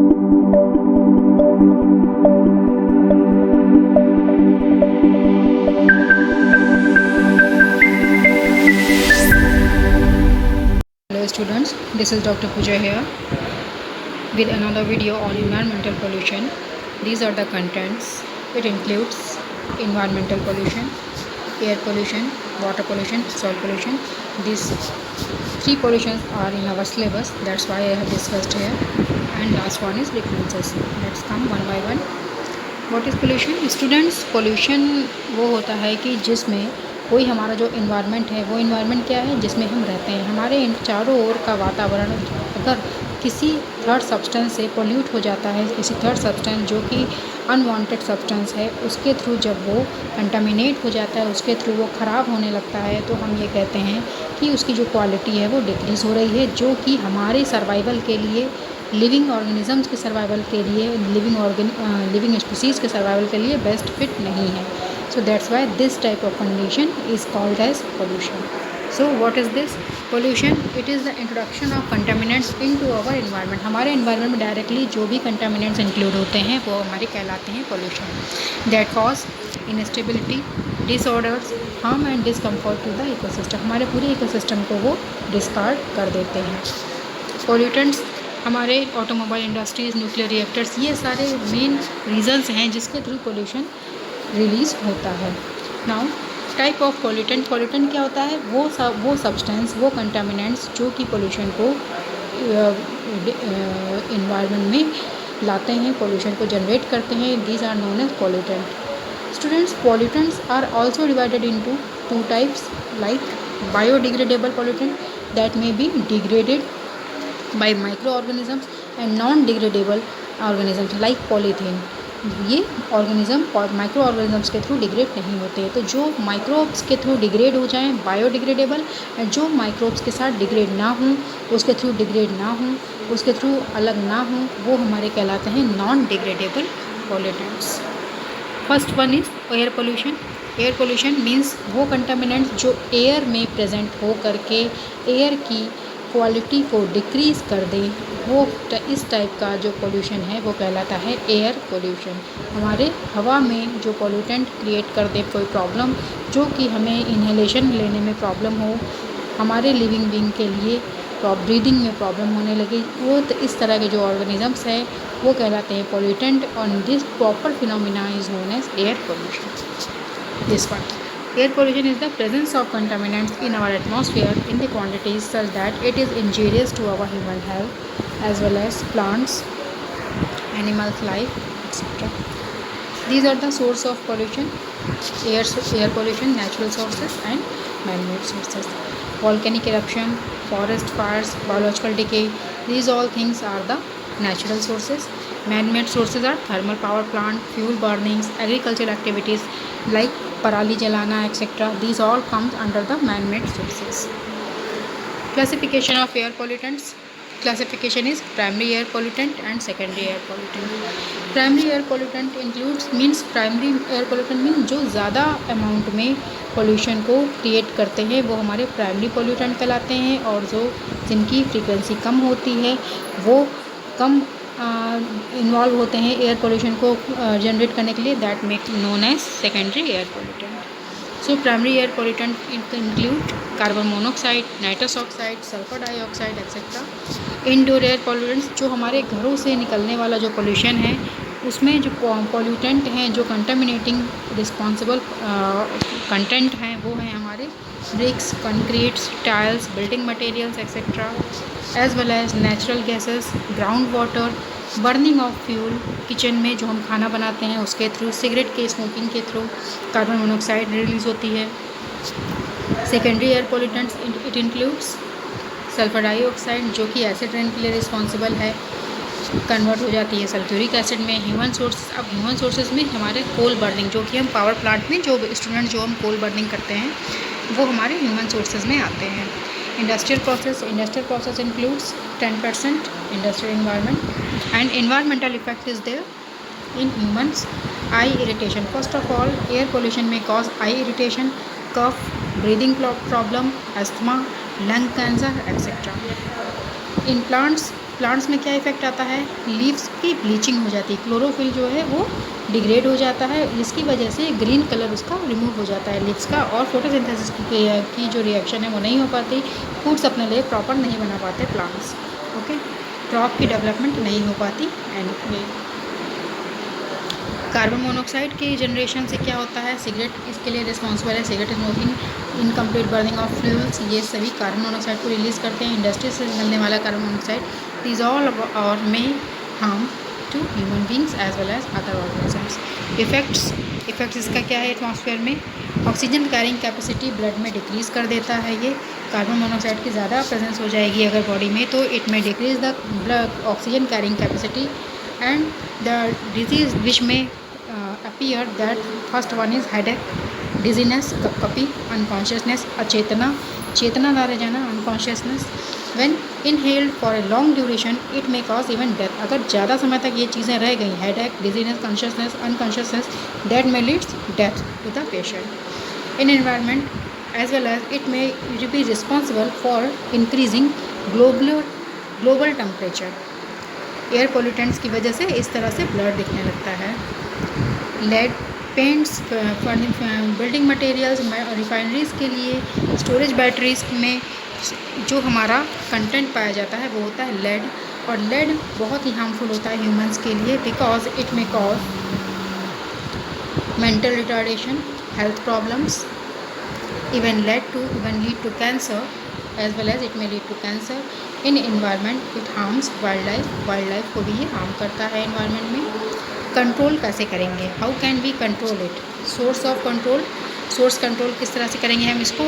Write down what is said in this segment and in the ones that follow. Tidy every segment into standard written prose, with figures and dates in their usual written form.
Hello students, this is Dr. Pooja here with another video on environmental pollution. These are the contents. It includes environmental pollution, air pollution, water pollution, soil pollution. These three pollutions are in our syllabus. That's why I have discussed here. And last one is differences. Let's come one by one. What is pollution? Students, pollution वो होता है कि जिसमें कोई हमारा जो environment है, वो इन्वायरमेंट क्या है जिसमें हम रहते हैं, हमारे इन चारों ओर का वातावरण अगर किसी थर्ड सब्सटेंस से पोल्यूट हो जाता है, किसी थर्ड सब्सटेंस जो कि अनवांटेड सब्सटेंस है, उसके थ्रू जब वो कंटामिनेट हो जाता है, उसके थ्रू वो ख़राब होने लगता है, तो हम ये कहते हैं कि उसकी जो क्वालिटी है वो डिक्रीज़ हो रही है, जो कि हमारे सर्वाइवल के लिए, लिविंग ऑर्गेनिजम्स के सर्वाइवल के लिए, लिविंग स्पीसीज़ के सर्वाइवल के लिए बेस्ट फिट नहीं है. So that's why this type of condition is called as pollution. So what is this pollution? It is the introduction of contaminants into our environment. हमारे environment में directly जो भी contaminants include होते हैं वो हमारे कहलाते हैं pollution. That cause instability, disorders, harm and discomfort to the ecosystem. हमारे पूरे ecosystem को वो discard कर देते हैं. Pollutants हमारे ऑटोमोबाइल इंडस्ट्रीज़, न्यूक्लियर रिएक्टर्स, ये सारे मेन रीजंस हैं जिसके थ्रू पोल्यूशन रिलीज़ होता है. Now type of pollutant. Pollutant क्या होता है? वो सब्सटेंस, वो कंटामिनेंट्स जो कि पोल्यूशन को इन्वायरमेंट में लाते हैं, पोल्यूशन को जनरेट करते हैं. These are known as pollutant. Students, pollutants are also divided into two types, like biodegradable pollutant that may be degraded by micro organisms and non degradable organisms like polythene. ये organism micro organisms के through degrade नहीं होते. तो जो microbes के through degrade हो जाएं biodegradable, and जो माइक्रोब्स के साथ डिग्रेड ना हों, उसके थ्रू डिग्रेड ना हों, उसके थ्रू अलग ना हों, वो हमारे कहलाते हैं non degradable pollutants. First one is air pollution. Air pollution means वो कंटामिनेंट्स जो एयर में प्रेजेंट हो करके एयर की क्वालिटी को डिक्रीज़ कर दें, वो इस टाइप का जो पोल्यूशन है वो कहलाता है एयर पोल्यूशन. हमारे हवा में जो पोल्यूटेंट क्रिएट कर दे कोई प्रॉब्लम, जो कि हमें इन्हेलेशन लेने में प्रॉब्लम हो, हमारे लिविंग बीइंग के लिए ब्रीदिंग में प्रॉब्लम होने लगी, वो तो इस तरह के जो ऑर्गेनिजम्स हैं वो कहलाते हैं पोल्यूटेंट. और this proper phenomena is known as air pollution. This one, air pollution is the presence of contaminants in our atmosphere in the quantities such that it is injurious to our human health as well as plants, animals' life, etc. These are the source of pollution: air pollution, natural sources and man-made sources. Volcanic eruption, forest fires, biological decay, these all things are the natural sources. Man-made sources are thermal power plant, fuel burnings, agricultural activities like पराली जलाना etcetera. These all comes under the man made sources. Classification of air pollutants. Classification is primary air pollutant and secondary air pollutant. Primary air pollutant includes means primary air pollutant means जो ज़्यादा amount में pollution को create करते हैं वो हमारे primary pollutant कहलाते हैं, और जो जिनकी फ्रीक्वेंसी कम होती है वो कम इन्वॉल्व होते हैं एयर पोल्यूशन को जनरेट करने के लिए. That make known as secondary air pollutant. So primary air pollutant include carbon monoxide, nitrous oxide, sulphur dioxide etcetera. Indoor air pollutants जो हमारे घरों से निकलने वाला जो पोल्यूशन है उसमें जो पोल्यूटेंट हैं, जो कंटामिनेटिंग रिस्पॉन्सिबल कंटेंट हैं, वो हैं हमारे bricks, concretes, tiles, building materials etcetera, as well as natural gases, ground water, burning of fuel, kitchen में जो हम खाना बनाते हैं उसके थ्रू, सिगरेट के स्मोकिंग के थ्रू कार्बन मोनोऑक्साइड रिलीज़ होती है. Secondary air pollutants it includes sulphur dioxide जो कि एसिड रेन के लिए रिस्पॉन्सिबल है, कन्वर्ट हो जाती है सल्फ्यूरिक एसिड में. Human source. अब ह्यूमन सोर्सेज में हमारे कोल बर्निंग, जो कि हम पावर प्लांट में जो स्टूडेंट जो हम कोल बर्निंग करते हैं वो हमारे ह्यूमन सोर्सेज में आते हैं. Industrial process includes 10% industrial environment and environmental effect is there in humans. Eye irritation. First of all, air pollution may cause eye irritation, cough, breathing problem, asthma, lung cancer, etc. In plants, plants में क्या effect आता है, leaves की bleaching हो जाती है, chlorophyll जो है वो डिग्रेड हो जाता है, जिसकी वजह से ग्रीन कलर उसका रिमूव हो जाता है लीव्स का, और फोटोसिंथेसिस की जो रिएक्शन है वो नहीं हो पाती, फूड्स अपने लिए प्रॉपर नहीं बना पाते प्लांट्स। ओके, क्रॉप की डेवलपमेंट नहीं हो पाती। एंड कार्बन मोनोऑक्साइड के जनरेशन से क्या होता है, सिगरेट इसके लिए रिस्पॉन्सिबल है, cigarette smoking, incomplete burning of fuels, ये सभी कार्बन मोनोऑक्साइड को रिलीज़ करते हैं। इंडस्ट्री से मिलने वाला कार्बन मोनोऑक्साइड दिस ऑल और may harm to human beings as well as other organisms. Effects इसका क्या है, एटमॉस्फेयर में ऑक्सीजन कैरिंग कैपेसिटी ब्लड में डिक्रीज़ कर देता है। ये कार्बन मोनोऑक्साइड की ज़्यादा प्रेजेंस हो जाएगी अगर बॉडी में, तो इट में decrease the blood oxygen carrying capacity and the disease which में appear that first one is headache, dizziness, कपकपी, unconsciousness, अचेतना, चेतना ना रह जाना, unconsciousness, when inhaled for a long duration it may cause even death। अगर ज़्यादा समय तक ये चीज़ें रह गई, headache, dizziness, consciousness, unconsciousness, that may lead death to the patient। in environment as well as it may be responsible for increasing global temperature। Air pollutants की वजह से इस तरह से ब्लर दिखने लगता है। Lead paints, building materials, refineries के लिए, स्टोरेज बैटरीज में जो हमारा कंटेंट पाया जाता है वो होता है लेड, और लेड बहुत ही हार्मफुल होता है ह्यूमंस के लिए, because it may cause mental retardation, health problems, even lead to cancer as well as it may lead to cancer। in environment it harms wildlife को भी ये हार्म करता है environment में। कंट्रोल कैसे करेंगे, how can we control it, source of control, source control किस तरह से करेंगे हम इसको,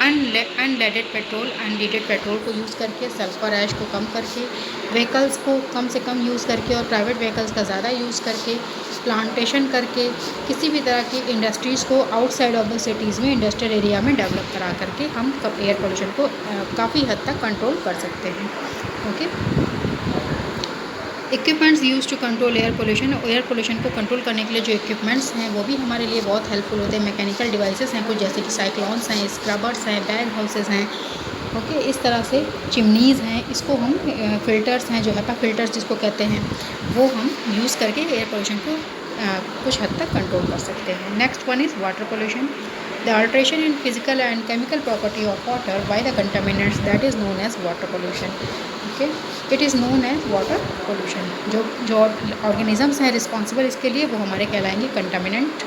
अनलेडेड पेट्रोल को यूज़ करके, सल्फर ऐश को कम करके, व्हीकल्स को कम से कम यूज़ करके और प्राइवेट व्हीकल्स का ज़्यादा यूज़ करके, प्लांटेशन करके, किसी भी तरह की इंडस्ट्रीज़ को आउटसाइड ऑफ द सिटीज़ में इंडस्ट्रियल एरिया में डेवलप करा करके हम एयर पोल्यूशन को काफ़ी हद तक कंट्रोल कर सकते हैं। Okay, equipments use to control air pollution को कंट्रोल करने के लिए जो इक्विपमेंट्स हैं वो भी हमारे लिए बहुत हेल्पफुल होते हैं। मैकेनिकल डिवाइसेस हैं कुछ, जैसे कि साइक्लोन्स हैं, स्क्रबर्स हैं, बैग हाउसेस हैं। ओके, इस तरह से चिमनीज़ हैं, इसको हम फ़िल्टर्स हैं जो HEPA फ़िल्टर्स जिसको कहते हैं, वो हम यूज़ करके एयर पोल्यूशन को कुछ हद तक कंट्रोल कर सकते हैं। Next one is water pollution. The alteration in physical and chemical property of water by the contaminants that is known as water pollution. Okay, it is known as water pollution. जो organisms हैं responsible इसके लिए वो हमारे कहलाएंगे contaminant.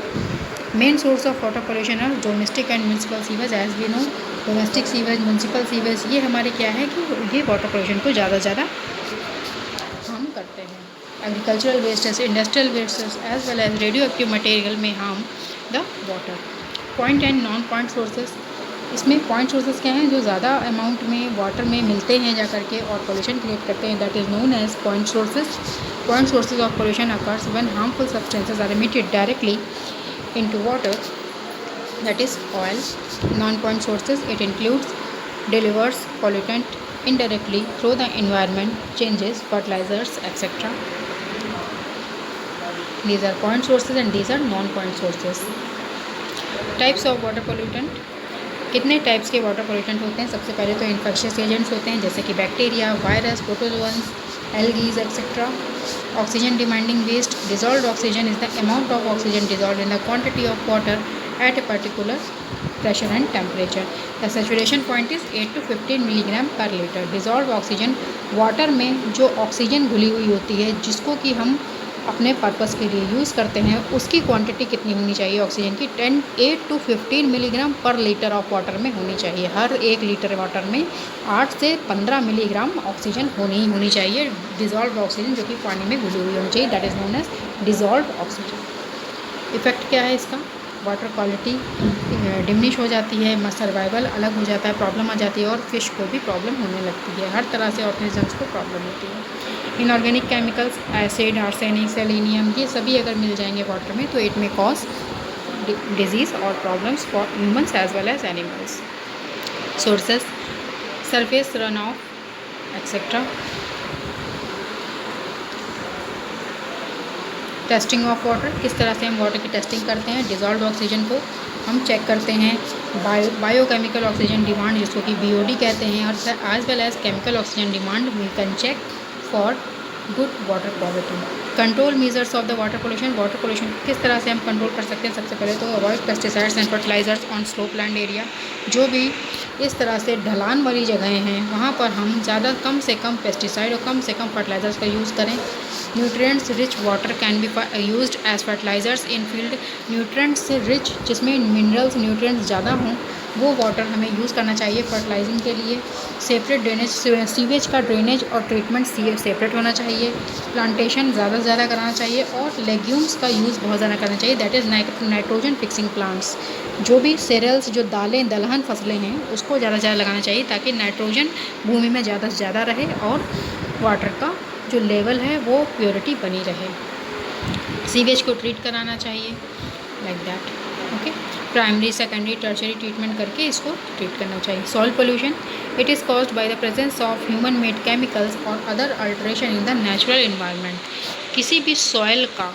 Main source of water pollution है domestic and municipal sewage. As we know, domestic sewage, municipal sewage, ये हमारे क्या है कि ये वाटर पोल्यूशन को ज़्यादा से ज़्यादा हार्म करते हैं। Agricultural wastage, industrial wastage as well as radioactive material may harm the water. Point and non point sources, इसमें पॉइंट सोर्सेज क्या हैं, जो ज़्यादा अमाउंट में वाटर में मिलते हैं जा करके और पोल्यूशन क्रिएट करते हैं, that is known as point sources. Point sources of pollution occurs when harmful substances are emitted directly into water, that is oil। non-point sources, it includes delivers pollutant indirectly through the environment, changes, fertilizers, etc. These are point sources and these are non-point sources। types of water pollutant, कितने types के water pollutant होते हैं? सबसे पहले तो infectious agents होते हैं जैसे कि bacteria, virus, protozoans, algae etcetera. Oxygen demanding waste, dissolved oxygen is the amount of oxygen dissolved in the quantity of water at a particular pressure and temperature. The saturation point is 8 to 15 milligram per litre. Dissolved oxygen, water में जो oxygen घुली हुई होती है जिसको कि हम अपने पर्पस के लिए यूज़ करते हैं, उसकी क्वांटिटी कितनी होनी चाहिए ऑक्सीजन की? 8 to 15 milligram per litre of water में होनी चाहिए। हर 1 लीटर वाटर में 8 से 15 मिलीग्राम ऑक्सीजन होनी चाहिए, डिज़ोल्व ऑक्सीजन जो कि पानी में घुली हुई होनी चाहिए, that is known as dissolve oxygen. Effect क्या है इसका? वाटर क्वालिटी डिमिनिश हो जाती है, सर्वाइवल अलग हो जाता है, प्रॉब्लम आ जाती है और फिश को भी प्रॉब्लम होने लगती है, हर तरह से ऑर्गेनिजम्स को प्रॉब्लम होती है। Inorganic chemicals, acid, arsenic, selenium, ये सभी अगर मिल जाएंगे वाटर में तो इट में कॉज डिजीज़ और problems for humans as well as animals. Sources, surface run off etcetera. Testing of water, किस तरह से हम वाटर की टेस्टिंग करते हैं? डिज़ोल्व्ड ऑक्सीजन को हम चेक करते हैं, बायोकेमिकल ऑक्सीजन डिमांड जिसको कि BOD कहते हैं, और as well as chemical oxygen demand we can check for good water quality. Control measures of the water pollution किस तरह से हम कंट्रोल कर सकते हैं? सबसे पहले तो avoid pesticides and fertilizers on slope land area. जो भी इस तरह से ढलान वाली जगहें हैं वहाँ पर हम कम से कम पेस्टिसाइड और कम से कम फर्टिलाइजर्स का यूज़ करें। Nutrients rich water can be used as fertilizers in field. Nutrients से रिच, जिसमें मिनरल्स न्यूट्रिएंट्स ज़्यादा हों, वो वाटर हमें यूज़ करना चाहिए फर्टिलाइजिंग के लिए। सेपरेट ड्रेनेज, सीवेज का ड्रेनेज और ट्रीटमेंट सेपरेट होना चाहिए। प्लांटेशन ज़्यादा से ज़्यादा कराना चाहिए और लेग्यूम्स का यूज़ बहुत ज़्यादा करना चाहिए, that is nitrogen fixing plants. जो भी सेरेल्स, जो दालें दलहन फसलें हैं, उसको ज़्यादा से ज़्यादा लगाना चाहिए ताकि नाइट्रोजन भूमि में ज़्यादा से ज़्यादा रहे और वाटर का जो लेवल है वो प्योरिटी बनी रहे। सीवेज को ट्रीट कराना चाहिए, like that. Okay, primary, secondary, tertiary treatment करके इसको ट्रीट करना चाहिए। Soil pollution, it is caused by the presence of human made chemicals और other alteration in the natural environment. किसी भी सॉइल का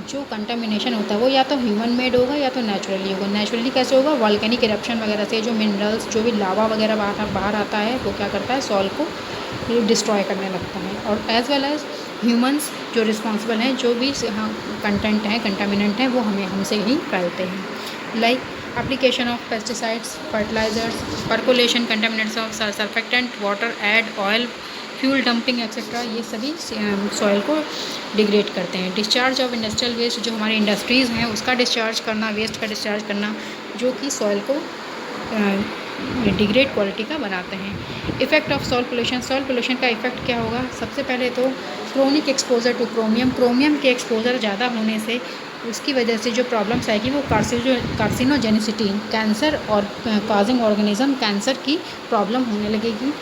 जो कंटामिनेशन होता है वो या तो ह्यूमन मेड होगा या तो नेचुरली होगा। नेचुरली कैसे होगा? वॉल्केनिक इरप्शन वगैरह से जो मिनरल्स, जो भी लावा वगैरह बाहर आता है, वो क्या करता है? सॉइल को डिस्ट्रॉय करने लगता है। और एज वेल एज ह्यूमंस जो रिस्पॉन्सिबल हैं, जो भी कंटेंट हैं, कंटामिनेंट हैं, वो हमसे ही फैलते हैं। Like application of pesticides, fertilizers, percolation, contaminants of surfactant, water aid, oil, fuel dumping etcetera, ये सभी सॉइल को डिग्रेड करते हैं। डिस्चार्ज ऑफ इंडस्ट्रियल वेस्ट, जो हमारी इंडस्ट्रीज़ हैं उसका डिस्चार्ज करना, वेस्ट का डिस्चार्ज करना, जो कि सॉइल को डिग्रेड क्वालिटी का बनाते हैं। इफेक्ट ऑफ सॉइल पोल्यूशन का इफेक्ट क्या होगा? सबसे पहले तो क्रोनिक एक्सपोजर टू क्रोमियम के एक्सपोजर ज़्यादा होने से उसकी वजह से जो प्रॉब्लम्स आएगी वो कार्सिनोजेनिसिटी, कैंसर और काजिंग ऑर्गेनिज्म, कैंसर की प्रॉब्लम होने लगेगी।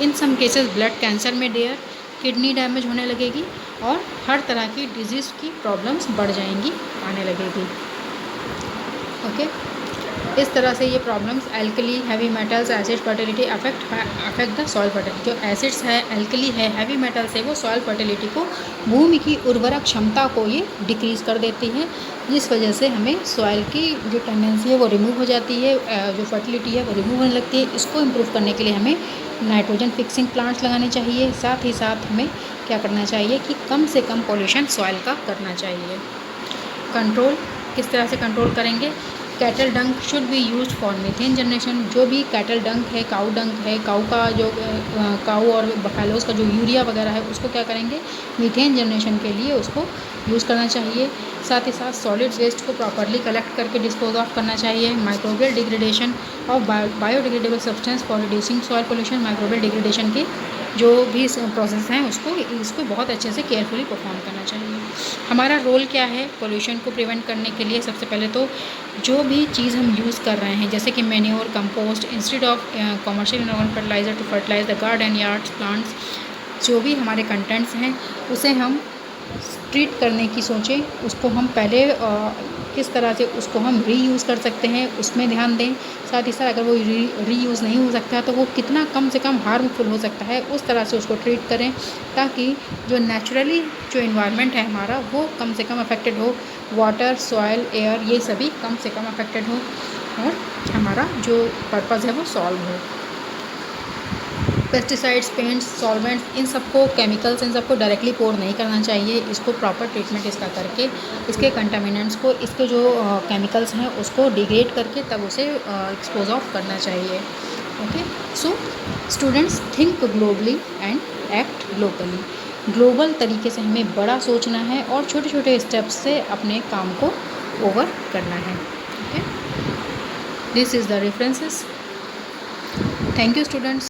इन सम केसेस ब्लड कैंसर में डेयर, किडनी डैमेज होने लगेगी और हर तरह की डिजीज़ की प्रॉब्लम्स बढ़ जाएंगी, आने लगेगी। ओके, इस तरह से ये problems alkali, heavy metals, acid, fertility affect the soil fertility. जो एसिड्स है, एल्कली है, हैवी मेटल्स है, वो सॉइल फर्टिलिटी को, भूमि की उर्वरक क्षमता को ये डिक्रीज़ कर देती है, जिस वजह से हमें सॉइल की जो टेंडेंसी है वो रिमूव हो जाती है, जो फर्टिलिटी है वो रिमूव होने लगती है। इसको इम्प्रूव करने के लिए हमें नाइट्रोजन फिक्सिंग प्लांट्स लगाने चाहिए। साथ ही साथ हमें क्या करना चाहिए कि कम से कम पॉल्यूशन सॉइल का करना चाहिए। कंट्रोल किस तरह से कंट्रोल करेंगे? कैटल डंक should be used for methane generation. जो भी कैटल डंक है, काऊ डंक है, काऊ का जो काऊ और बफेलोज़ का जो यूरिया वगैरह है, उसको क्या करेंगे? मीथेन जनरेशन के लिए उसको यूज़ करना चाहिए। साथ ही साथ सॉलिड वेस्ट को प्रॉपर्ली कलेक्ट करके डिस्पोज ऑफ करना चाहिए। Microbial degradation of biodegradable substance for reducing soil pollution. Microbial degradation के जो भी प्रोसेस हैं इसको बहुत अच्छे से केयरफुली परफॉर्म करना चाहिए। हमारा रोल क्या है पोल्यूशन को प्रिवेंट करने के लिए? सबसे पहले तो जो भी चीज़ हम यूज़ कर रहे हैं, जैसे कि manure, compost, instead of commercial inorganic fertilizer to fertilize the garden, yards, plants, जो भी हमारे कंटेंट्स हैं उसे हम ट्रीट करने की सोचें। उसको हम पहले किस तरह से उसको हम रीयूज़ कर सकते हैं उसमें ध्यान दें। साथ ही साथ अगर वो रीयूज़ नहीं हो सकता तो वो कितना कम से कम हार्मफुल हो सकता है उस तरह से उसको ट्रीट करें, ताकि जो नेचुरली जो इन्वायरमेंट है हमारा वो कम से कम अफेक्टेड हो। वाटर, सॉइल, एयर, ये सभी कम से कम अफेक्टेड हो और हमारा जो पर्पज़ है वो सॉल्व हो। पेस्टिसाइड्स, पेंट्स, सॉल्वेंट्स, इन सबको, केमिकल्स, इन सबको डायरेक्टली पोर नहीं करना चाहिए। इसको प्रॉपर ट्रीटमेंट इसका करके, इसके कंटामिनेंट्स को, इसके जो केमिकल्स हैं उसको डिग्रेड करके तब उसे एक्सपोज ऑफ करना चाहिए। Okay, so students, think globally and act locally. Global तरीके से हमें बड़ा सोचना है और छोटे छोटे स्टेप्स से अपने काम को ओवर करना है। Okay, this is the references. Thank you students.